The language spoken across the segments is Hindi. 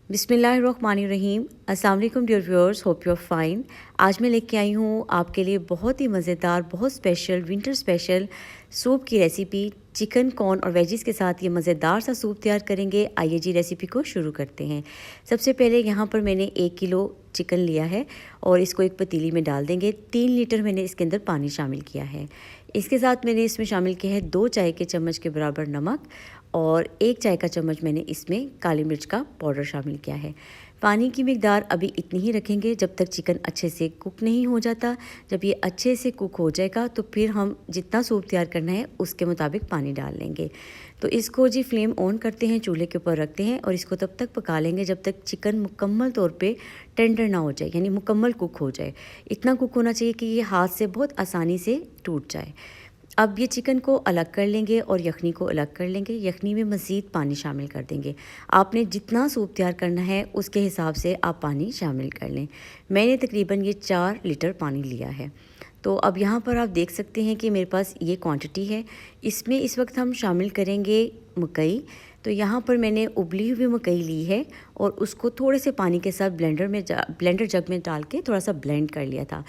बिस्मिल्लाहिर्रहमानिर्रहीम। अस्सलाम वालेकुम dear viewers, hope you are fine. आज मैं लेके आई हूँ आपके लिए बहुत ही मज़ेदार, बहुत स्पेशल विंटर स्पेशल सूप की रेसिपी। चिकन, कॉर्न और वेजिस के साथ ये मज़ेदार सा सूप तैयार करेंगे। आइए जी रेसिपी को शुरू करते हैं। सबसे पहले यहाँ पर मैंने 1 किलो चिकन लिया है और इसको एक पतीली में डाल देंगे। 3 लीटर मैंने इसके अंदर पानी शामिल किया है। इसके साथ मैंने इसमें शामिल किया है 2 चाय के चम्मच के बराबर नमक और 1 चाय का चम्मच मैंने इसमें काली मिर्च का पाउडर शामिल किया है। पानी की मिकदार अभी इतनी ही रखेंगे जब तक चिकन अच्छे से कुक नहीं हो जाता। जब ये अच्छे से कुक हो जाएगा तो फिर हम जितना सूप तैयार करना है उसके मुताबिक पानी डाल लेंगे। तो इसको जी फ्लेम ऑन करते हैं, चूल्हे के ऊपर रखते हैं और इसको तब तक पका लेंगे जब तक चिकन मुकम्मल तौर पे टेंडर ना हो जाए, यानी मुकम्मल कुक हो जाए। इतना कुक होना चाहिए कि ये हाथ से बहुत आसानी से टूट जाए। अब ये चिकन को अलग कर लेंगे और यखनी को अलग कर लेंगे। यखनी में मज़ीद पानी शामिल कर देंगे। आपने जितना सूप तैयार करना है उसके हिसाब से आप पानी शामिल कर लें। मैंने तकरीबन ये 4 लीटर पानी लिया है। तो अब यहाँ पर आप देख सकते हैं कि मेरे पास ये क्वांटिटी है। इसमें इस वक्त हम शामिल करेंगे मकई। तो यहाँ पर मैंने उबली हुई मकई ली है और उसको थोड़े से पानी के साथ ब्लेंडर जग में डाल के थोड़ा सा ब्लेंड कर लिया था।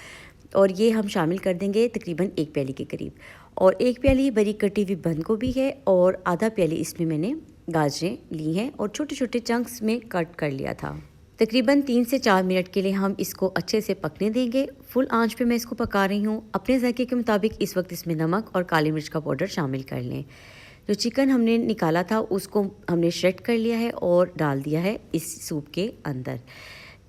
और ये हम शामिल कर देंगे तकरीबन 1 प्याली के करीब। और 1 प्याली बारीक कटी हुई बंद गोभी है और आधा प्याली इसमें मैंने गाजरें ली हैं और छोटे छोटे चंक्स में कट कर लिया था। तकरीबन 3 से 4 मिनट के लिए हम इसको अच्छे से पकने देंगे। फुल आंच पे मैं इसको पका रही हूँ। अपने जायके के मुताबिक इस वक्त इसमें नमक और काली मिर्च का पाउडर शामिल कर लें। जो चिकन हमने निकाला था उसको हमने श्रेड कर लिया है और डाल दिया है इस सूप के अंदर।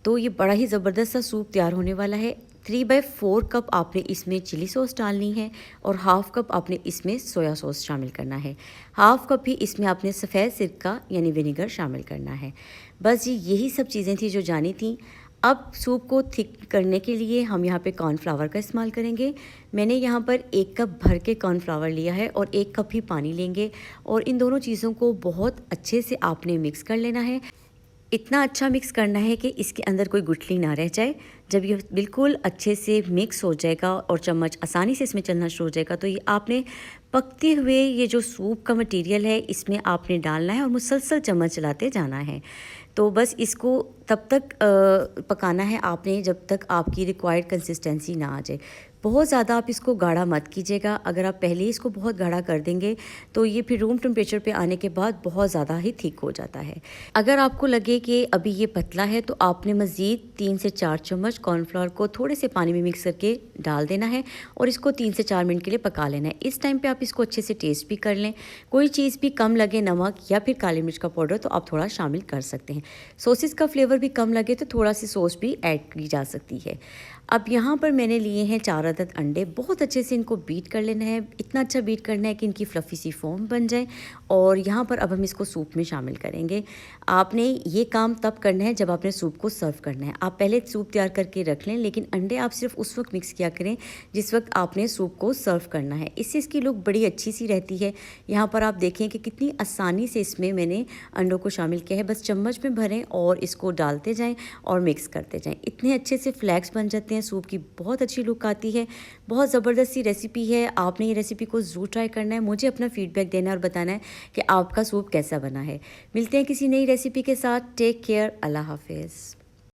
तो ये बड़ा ही ज़बरदस्त सा सूप तैयार होने वाला है। 3/4 कप आपने इसमें चिली सॉस डालनी है और हाफ़ कप आपने इसमें सोया सॉस शामिल करना है। हाफ़ कप ही इसमें आपने सफ़ेद सिरका यानी विनेगर शामिल करना है। बस जी यही सब चीज़ें थी जो जानी थी। अब सूप को थिक करने के लिए हम यहाँ पे कॉर्नफ्लावर का इस्तेमाल करेंगे। मैंने यहाँ पर 1 कप भर के कॉर्नफ्लावर लिया है और 1 कप ही पानी लेंगे और इन दोनों चीज़ों को बहुत अच्छे से आपने मिक्स कर लेना है। इतना अच्छा मिक्स करना है कि इसके अंदर कोई गुठली ना रह जाए। जब ये बिल्कुल अच्छे से मिक्स हो जाएगा और चम्मच आसानी से इसमें चलना शुरू हो जाएगा तो ये आपने पकते हुए ये जो सूप का मटेरियल है इसमें आपने डालना है और मुसलसल चम्मच चलाते जाना है। तो बस इसको तब तक पकाना है आपने जब तक आपकी रिक्वायर्ड कंसिस्टेंसी ना आ जाए। बहुत ज़्यादा आप इसको गाढ़ा मत कीजिएगा। अगर आप पहले ही इसको बहुत गाढ़ा कर देंगे तो ये फिर रूम टेम्परेचर पे आने के बाद बहुत ज़्यादा ही थिक हो जाता है। अगर आपको लगे कि अभी ये पतला है तो आपने मज़ीद 3 से 4 चम्मच कॉर्नफ्लोर को थोड़े से पानी में मिक्स करके डाल देना है और इसको 3 से 4 मिनट के लिए पका लेना है। इस टाइम पे आप इसको अच्छे से टेस्ट भी कर लें। कोई चीज़ भी कम लगे, नमक या फिर काली मिर्च का पाउडर, तो आप थोड़ा शामिल कर सकते हैं। सॉसेस का फ्लेवर भी कम लगे तो थोड़ा सी सॉस भी ऐड की जा सकती है। अब यहाँ पर मैंने लिए हैं 4 अदद अंडे। बहुत अच्छे से इनको बीट कर लेना है। इतना अच्छा बीट करना है कि इनकी फ्लफ़ी सी फॉर्म बन जाए। और यहाँ पर अब हम इसको सूप में शामिल करेंगे। आपने ये काम तब करना है जब आपने सूप को सर्व करना है। आप पहले सूप तैयार करके रख लें, लेकिन अंडे आप सिर्फ उस वक्त मिक्स किया करें जिस वक्त आपने सूप को सर्व करना है। इससे इसकी लुक बड़ी अच्छी सी रहती है। यहाँ पर आप देखें कि कितनी आसानी से इसमें मैंने अंडों को शामिल किया है। बस चम्मच में भरें और इसको डालते जाएँ और मिक्स करते जाएँ। इतने अच्छे से फ्लैक्स बन जाते हैं। सूप की बहुत अच्छी लुक आती है। बहुत ज़बरदस्त सी रेसिपी है। आपने ये रेसिपी को ज़रूर ट्राई करना है। मुझे अपना फीडबैक देना है और बताना है कि आपका सूप कैसा बना है। मिलते हैं किसी नई रेसिपी के साथ। Take care. अल्लाह हाफिज़।